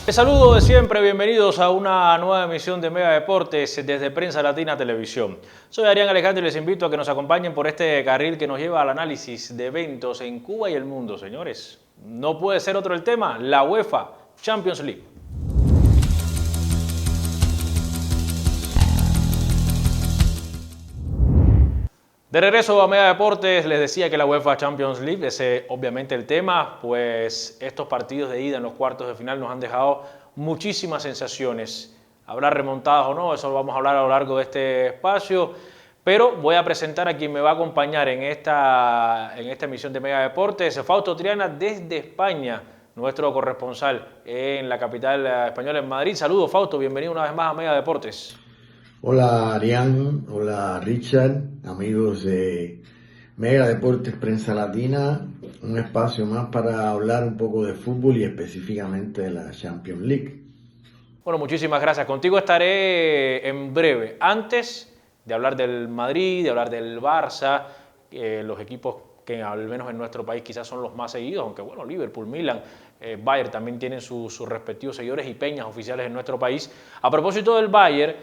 Les saludo de siempre, bienvenidos a una nueva emisión de Mega Deportes desde Prensa Latina Televisión. Soy Adrián Alejandro y les invito a que nos acompañen por este carril que nos lleva al análisis de eventos en Cuba y el mundo, señores. No puede ser otro el tema, la UEFA Champions League. De regreso a Mega Deportes, les decía que la UEFA Champions League, ese obviamente el tema, pues estos partidos de ida en los cuartos de final nos han dejado muchísimas sensaciones. Habrá remontadas o no, eso lo vamos a hablar a lo largo de este espacio, pero voy a presentar a quien me va a acompañar en esta emisión de Mega Deportes, Fausto Triana desde España, nuestro corresponsal en la capital española, en Madrid. Saludos, Fausto, bienvenido una vez más a Mega Deportes. Hola Arián, hola Richard, amigos de Mega Deportes Prensa Latina, un espacio más para hablar un poco de fútbol y específicamente de la Champions League. Bueno, muchísimas gracias. Contigo estaré en breve. Antes de hablar del Madrid, de hablar del Barça, los equipos que al menos en nuestro país quizás son los más seguidos, aunque bueno, Liverpool, Milan, Bayern también tienen sus respectivos seguidores y peñas oficiales en nuestro país. A propósito del Bayern,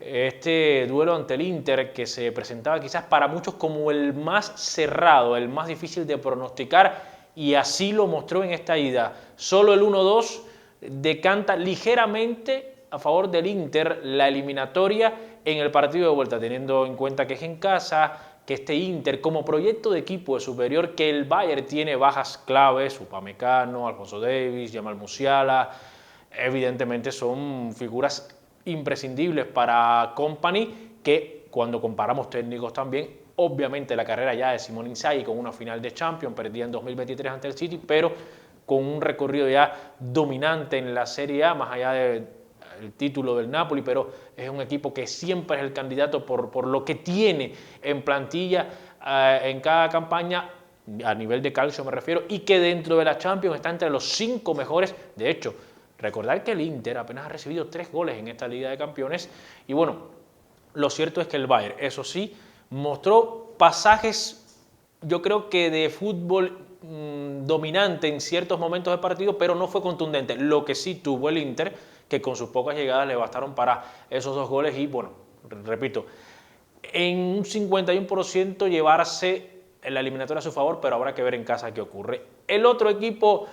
este duelo ante el Inter que se presentaba quizás para muchos como el más cerrado, el más difícil de pronosticar, y así lo mostró en esta ida. Solo el 1-2 decanta ligeramente a favor del Inter la eliminatoria en el partido de vuelta, teniendo en cuenta que es en casa, que este Inter como proyecto de equipo es superior, que el Bayern tiene bajas claves, Upamecano, Alphonso Davies, Jamal Musiala, evidentemente son figuras imprescindibles para Kompany, que cuando comparamos técnicos también, obviamente la carrera ya de Simone Inzaghi con una final de Champions, perdida en 2023 ante el City, pero con un recorrido ya dominante en la Serie A, más allá del título del Napoli, pero es un equipo que siempre es el candidato por lo que tiene en plantilla en cada campaña, a nivel de calcio me refiero, y que dentro de la Champions está entre los 5 mejores. De hecho, recordar que el Inter apenas ha recibido 3 goles en esta Liga de Campeones y bueno, lo cierto es que el Bayern, eso sí, mostró pasajes, yo creo que de fútbol dominante en ciertos momentos del partido, pero no fue contundente. Lo que sí tuvo el Inter, que con sus pocas llegadas le bastaron para esos 2 goles y bueno, repito, en un 51% llevarse la eliminatoria a su favor, pero habrá que ver en casa qué ocurre. El otro equipo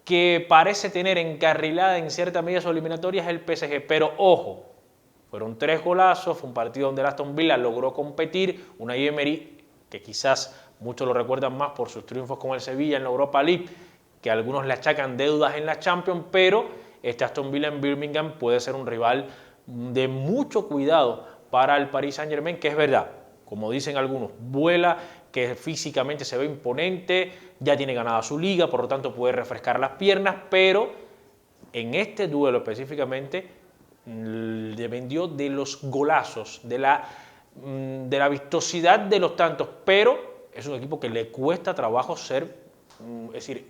que parece tener encarrilada en cierta medida su eliminatoria es el PSG, pero ojo, fueron 3 golazos, fue un partido donde el Aston Villa logró competir, Unai Emery, que quizás muchos lo recuerdan más por sus triunfos con el Sevilla en la Europa League, que algunos le achacan deudas en la Champions, pero este Aston Villa en Birmingham puede ser un rival de mucho cuidado para el Paris Saint-Germain, que es verdad, como dicen algunos, vuela, que físicamente se ve imponente, ya tiene ganada su liga, por lo tanto puede refrescar las piernas, pero en este duelo específicamente dependió de los golazos, de la vistosidad de los tantos, pero es un equipo que le cuesta trabajo es decir,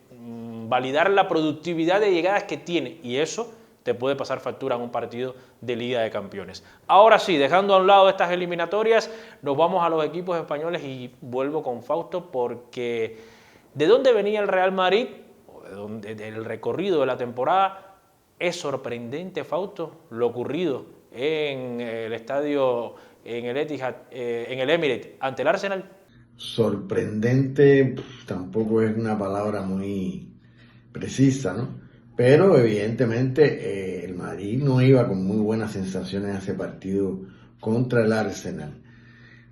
validar la productividad de llegadas que tiene, y eso te puede pasar factura en un partido de Liga de Campeones. Ahora sí, dejando a un lado estas eliminatorias, nos vamos a los equipos españoles y vuelvo con Fausto porque ¿de dónde venía el Real Madrid? Del recorrido de la temporada, es sorprendente, Fausto, lo ocurrido en el estadio, en el Etihad, en el Emirates, ante el Arsenal. Sorprendente tampoco es una palabra muy precisa, ¿no? Pero evidentemente el Madrid no iba con muy buenas sensaciones a ese partido contra el Arsenal.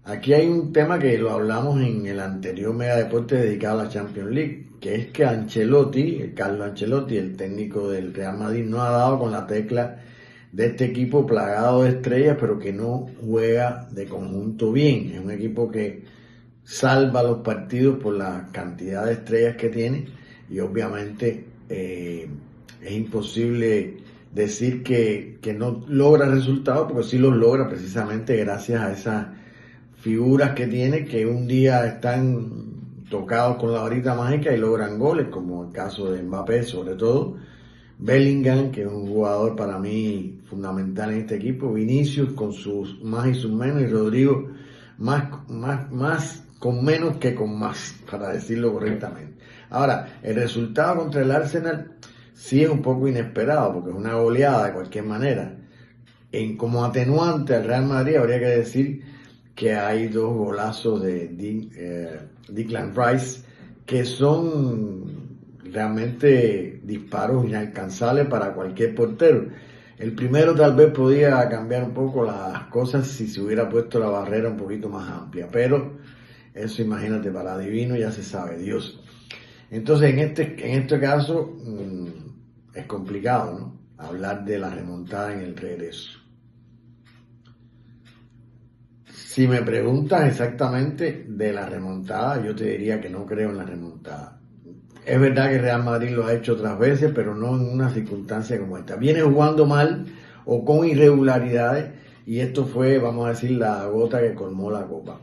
Aquí hay un tema que lo hablamos en el anterior Mega Deporte dedicado a la Champions League, que es que Carlo Ancelotti, el técnico del Real Madrid, no ha dado con la tecla de este equipo plagado de estrellas, pero que no juega de conjunto bien. Es un equipo que salva los partidos por la cantidad de estrellas que tiene y obviamente es imposible decir que no logra resultados, porque sí los logra precisamente gracias a esas figuras que tiene, que un día están tocados con la varita mágica y logran goles, como el caso de Mbappé, sobre todo Bellingham, que es un jugador para mí fundamental en este equipo, Vinicius con sus más y sus menos, y Rodrigo más con menos que con más, para decirlo correctamente. Ahora, el resultado contra el Arsenal sí es un poco inesperado, porque es una goleada de cualquier manera. Como atenuante al Real Madrid habría que decir que hay dos golazos de Declan Rice que son realmente disparos inalcanzables para cualquier portero. El primero tal vez podía cambiar un poco las cosas si se hubiera puesto la barrera un poquito más amplia, pero eso imagínate, para Divino ya se sabe, Dios. Entonces en este caso es complicado, ¿no? Hablar de la remontada en el regreso. Si me preguntas exactamente de la remontada, yo te diría que no creo en la remontada. Es verdad que Real Madrid lo ha hecho otras veces, pero no en una circunstancia como esta. Viene jugando mal o con irregularidades y esto fue, vamos a decir, la gota que colmó la copa.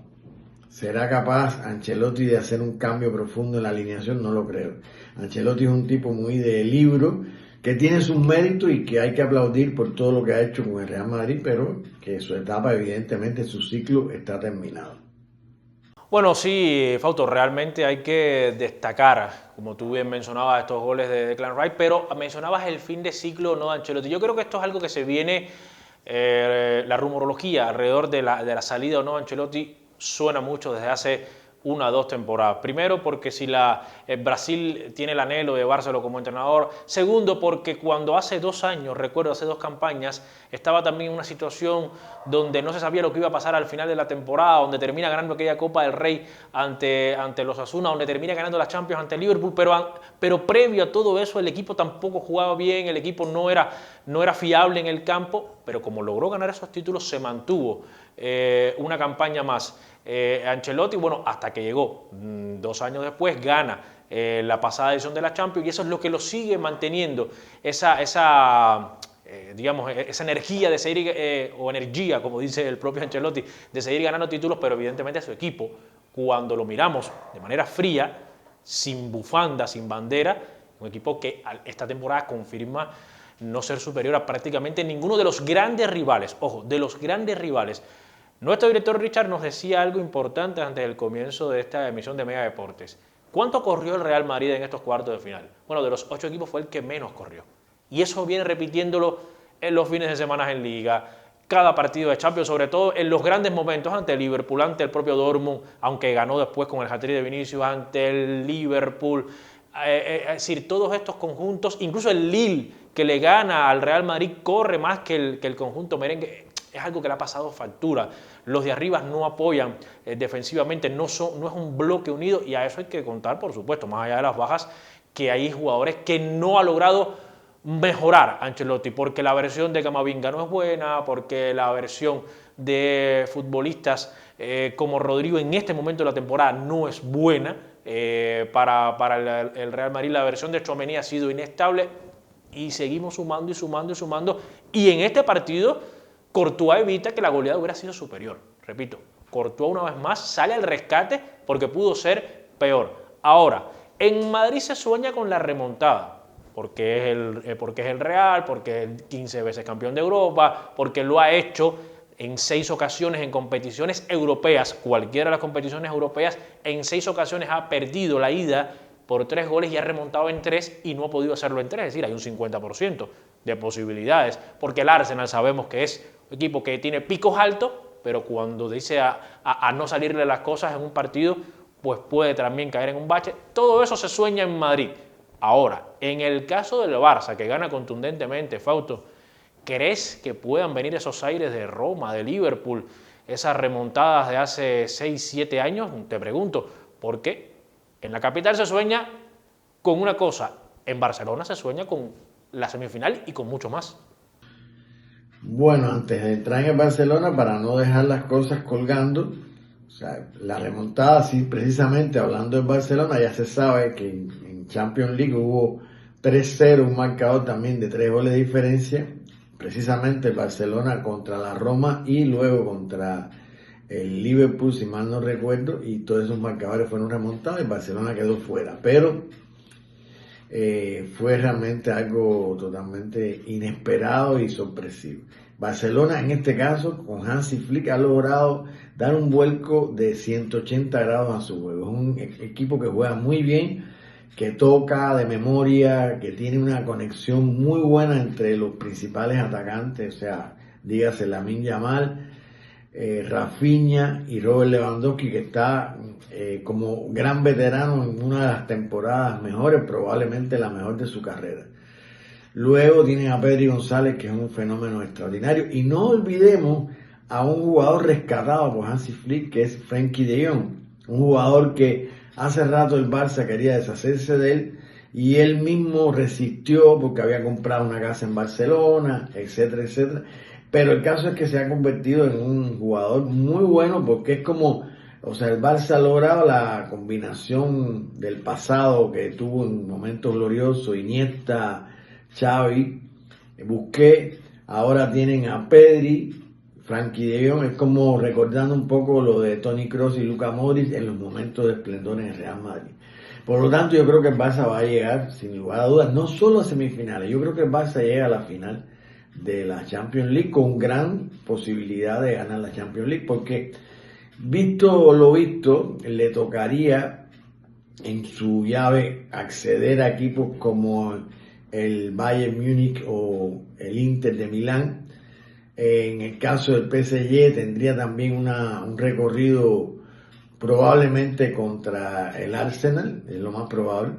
¿Será capaz Ancelotti de hacer un cambio profundo en la alineación? No lo creo. Ancelotti es un tipo muy de libro, que tiene sus méritos y que hay que aplaudir por todo lo que ha hecho con el Real Madrid, pero que su etapa, evidentemente, su ciclo está terminado. Bueno, sí, Fausto, realmente hay que destacar, como tú bien mencionabas, estos goles de Declan Rice, pero mencionabas el fin de ciclo no de Ancelotti. Yo creo que esto es algo que se viene, la rumorología alrededor de la salida o no de Ancelotti suena mucho desde hace 1 o 2 temporadas. Primero, porque si Brasil tiene el anhelo de llevárselo como entrenador. Segundo, porque cuando hace 2 años, recuerdo hace 2 campañas, estaba también en una situación donde no se sabía lo que iba a pasar al final de la temporada, donde termina ganando aquella Copa del Rey ante los Asuna, donde termina ganando la Champions ante Liverpool, pero previo a todo eso el equipo tampoco jugaba bien, el equipo no era fiable en el campo, pero como logró ganar esos títulos se mantuvo una campaña más. Ancelotti, bueno, hasta que llegó 2 años después, gana la pasada edición de la Champions y eso es lo que lo sigue manteniendo, esa energía de seguir, o energía, como dice el propio Ancelotti, de seguir ganando títulos, pero evidentemente su equipo, cuando lo miramos de manera fría, sin bufanda, sin bandera, un equipo que esta temporada confirma no ser superior a prácticamente ninguno de los grandes rivales, ojo, de los grandes rivales. Nuestro director Richard nos decía algo importante antes del comienzo de esta emisión de Mega Deportes. ¿Cuánto corrió el Real Madrid en estos cuartos de final? Bueno, de los 8 equipos fue el que menos corrió. Y eso viene repitiéndolo en los fines de semana en Liga, cada partido de Champions, sobre todo en los grandes momentos ante el Liverpool, ante el propio Dortmund, aunque ganó después con el hat-trick de Vinicius, ante el Liverpool. Es decir, todos estos conjuntos, incluso el Lille, que le gana al Real Madrid, corre más que el conjunto merengue. Es algo que le ha pasado factura. Los de arriba no apoyan defensivamente, no es un bloque unido y a eso hay que contar, por supuesto, más allá de las bajas, que hay jugadores que no ha logrado mejorar Ancelotti, porque la versión de Camavinga no es buena, porque la versión de futbolistas como Rodrigo en este momento de la temporada no es buena. Para el Real Madrid la versión de Tchouaméni ha sido inestable y seguimos sumando y sumando y sumando y en este partido Courtois evita que la goleada hubiera sido superior. Repito, Courtois una vez más sale al rescate porque pudo ser peor. Ahora, en Madrid se sueña con la remontada, porque es el Real, porque es 15 veces campeón de Europa, porque lo ha hecho en 6 ocasiones en competiciones europeas, cualquiera de las competiciones europeas, en 6 ocasiones ha perdido la ida por 3 goles y ha remontado en 3 y no ha podido hacerlo en 3, es decir, hay un 50% de posibilidades, porque el Arsenal sabemos que es un equipo que tiene picos altos, pero cuando dice a no salirle las cosas en un partido, pues puede también caer en un bache. Todo eso se sueña en Madrid. Ahora, en el caso del Barça, que gana contundentemente, Fausto, ¿crees que puedan venir esos aires de Roma, de Liverpool, esas remontadas de hace 6, 7 años? Te pregunto, porque en la capital se sueña con una cosa, en Barcelona se sueña con la semifinal y con mucho más. Bueno, antes de entrar en el Barcelona, para no dejar las cosas colgando, o sea, la remontada, sí, precisamente hablando del Barcelona, ya se sabe que en Champions League hubo 3-0, un marcador también de 3 goles de diferencia, precisamente el Barcelona contra la Roma y luego contra el Liverpool, si mal no recuerdo, y todos esos marcadores fueron remontados y el Barcelona quedó fuera, pero fue realmente algo totalmente inesperado y sorpresivo. Barcelona en este caso con Hansi Flick ha logrado dar un vuelco de 180 grados a su juego. Es un equipo que juega muy bien, que toca de memoria, que tiene una conexión muy buena entre los principales atacantes, o sea, dígase Lamine Yamal, Rafinha y Robert Lewandowski, que está como gran veterano en una de las temporadas mejores, probablemente la mejor de su carrera. Luego tienen a Pedri González, que es un fenómeno extraordinario, y no olvidemos a un jugador rescatado por Hansi Flick, que es Frenkie de Jong, un jugador que hace rato el Barça quería deshacerse de él y él mismo resistió porque había comprado una casa en Barcelona, etcétera, etcétera. Pero el caso es que se ha convertido en un jugador muy bueno porque es como, o sea, el Barça ha logrado la combinación del pasado que tuvo en momentos gloriosos, Iniesta, Xavi, Busquets, ahora tienen a Pedri, Frenkie de Jong, es como recordando un poco lo de Toni Kroos y Luka Modric en los momentos de esplendor en el Real Madrid. Por lo tanto, yo creo que el Barça va a llegar, sin lugar a dudas, no solo a semifinales, yo creo que el Barça llega a la final de la Champions League con gran posibilidad de ganar la Champions League, porque visto lo visto, le tocaría en su llave acceder a equipos como el Bayern Múnich o el Inter de Milán. En el caso del PSG tendría también un recorrido probablemente contra el Arsenal, es lo más probable.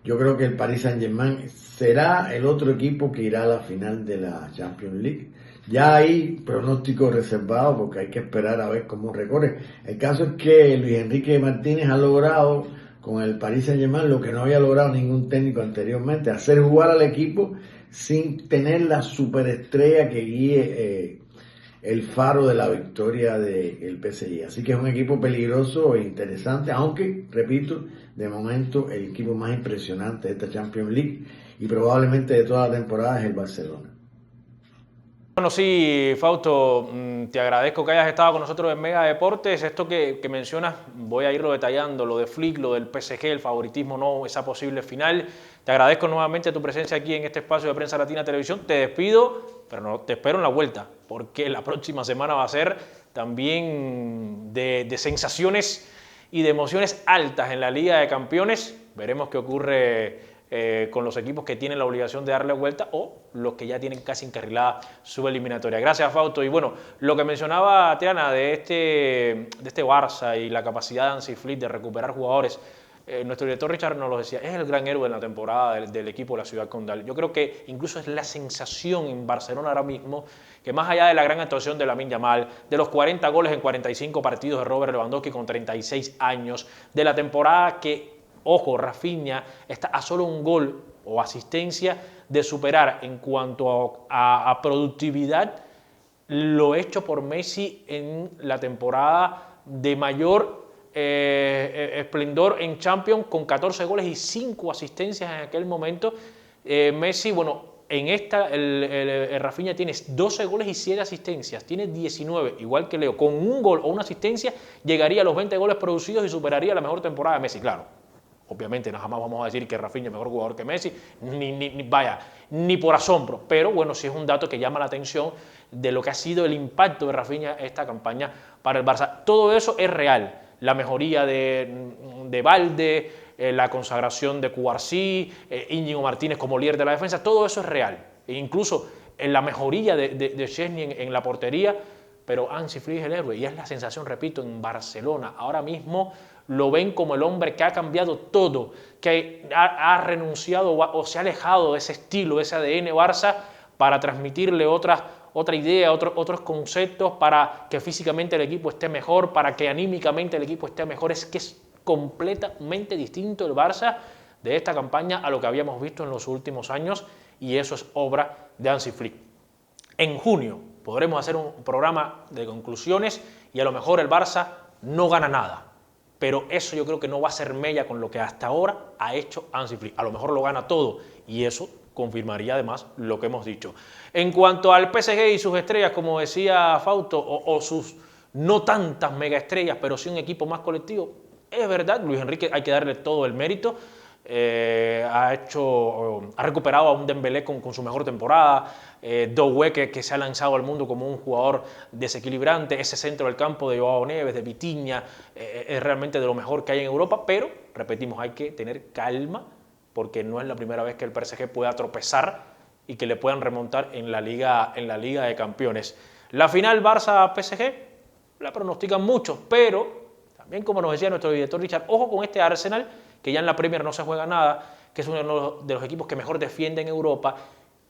Yo creo que el Paris Saint-Germain será el otro equipo que irá a la final de la Champions League. Ya hay pronósticos reservados porque hay que esperar a ver cómo recorre. El caso es que Luis Enrique Martínez ha logrado con el Paris Saint-Germain lo que no había logrado ningún técnico anteriormente, hacer jugar al equipo sin tener la superestrella que guíe el faro de la victoria del PSG. Así que es un equipo peligroso e interesante, aunque, repito, de momento el equipo más impresionante de esta Champions League y probablemente de toda la temporada es el Barcelona. Bueno, sí, Fausto, te agradezco que hayas estado con nosotros en Mega Deportes. Esto que mencionas, voy a irlo detallando, lo de Flick, lo del PSG, el favoritismo, no, esa posible final. Te agradezco nuevamente tu presencia aquí en este espacio de Prensa Latina Televisión. Te despido, pero no, te espero en la vuelta, porque la próxima semana va a ser también de sensaciones y de emociones altas en la Liga de Campeones. Veremos qué ocurre con los equipos que tienen la obligación de darle vuelta o los que ya tienen casi encarrilada su eliminatoria. Gracias, Fausto. Y bueno, lo que mencionaba Triana de este Barça y la capacidad de Hansi Flick de recuperar jugadores, nuestro director Richard nos lo decía, es el gran héroe de la temporada del equipo de la Ciudad Condal. Yo creo que incluso es la sensación en Barcelona ahora mismo que más allá de la gran actuación de Lamine Yamal, de los 40 goles en 45 partidos de Robert Lewandowski con 36 años, de la temporada que, ojo, Rafinha está a solo un gol o asistencia de superar en cuanto a productividad lo hecho por Messi en la temporada de mayor esplendor en Champions, con 14 goles y 5 asistencias en aquel momento. Messi, bueno, en esta el Rafinha tiene 12 goles y 7 asistencias, tiene 19, igual que Leo, con un gol o una asistencia llegaría a los 20 goles producidos y superaría la mejor temporada de Messi, claro. Obviamente, no jamás vamos a decir que Rafinha es mejor jugador que Messi, ni por asombro. Pero bueno, sí es un dato que llama la atención de lo que ha sido el impacto de Rafinha esta campaña para el Barça. Todo eso es real. La mejoría de Balde, la consagración de Cubarsí, Íñigo Martínez como líder de la defensa, todo eso es real. E incluso en la mejoría de Szczęsny en la portería, pero Hansi Flick es el héroe y es la sensación, repito, en Barcelona. Ahora mismo lo ven como el hombre que ha cambiado todo, que ha renunciado o se ha alejado de ese estilo, de ese ADN Barça, para transmitirle otra idea, otros conceptos, para que físicamente el equipo esté mejor, para que anímicamente el equipo esté mejor. Es que es completamente distinto el Barça de esta campaña a lo que habíamos visto en los últimos años, y eso es obra de Hansi Flick. En junio podremos hacer un programa de conclusiones y a lo mejor el Barça no gana nada. Pero eso yo creo que no va a ser mella con lo que hasta ahora ha hecho Hansi Flick. A lo mejor lo gana todo y eso confirmaría además lo que hemos dicho. En cuanto al PSG y sus estrellas, como decía Fausto, o sus no tantas mega estrellas, pero sí un equipo más colectivo, es verdad, Luis Enrique hay que darle todo el mérito. Ha recuperado a un Dembélé con su mejor temporada, Doué que se ha lanzado al mundo como un jugador desequilibrante, ese centro del campo de Joao Neves, de Vitinha, es realmente de lo mejor que hay en Europa, pero, repetimos, hay que tener calma porque no es la primera vez que el PSG pueda tropezar y que le puedan remontar en la Liga de Campeones. La final Barça-PSG la pronostican muchos, pero también, como nos decía nuestro director Richard, ojo con este Arsenal, que ya en la Premier no se juega nada, que es uno de los equipos que mejor defiende en Europa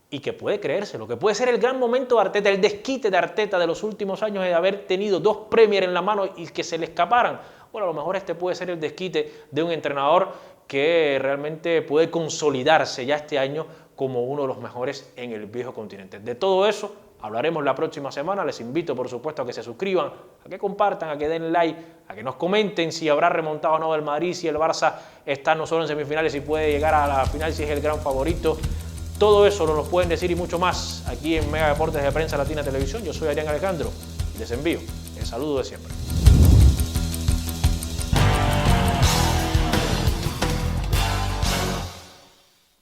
y que puede creérselo, que puede ser el gran momento de Arteta, el desquite de Arteta de los últimos años de haber tenido 2 Premier en la mano y que se le escaparan. Bueno, a lo mejor este puede ser el desquite de un entrenador que realmente puede consolidarse ya este año como uno de los mejores en el viejo continente. De todo eso hablaremos la próxima semana. Les invito, por supuesto, a que se suscriban, a que compartan, a que den like, a que nos comenten si habrá remontado o no el Madrid, si el Barça está no solo en semifinales, si puede llegar a la final, si es el gran favorito. Todo eso nos lo pueden decir y mucho más aquí en Mega Deportes de Prensa Latina Televisión. Yo soy Adrián Alejandro y les envío el saludo de siempre.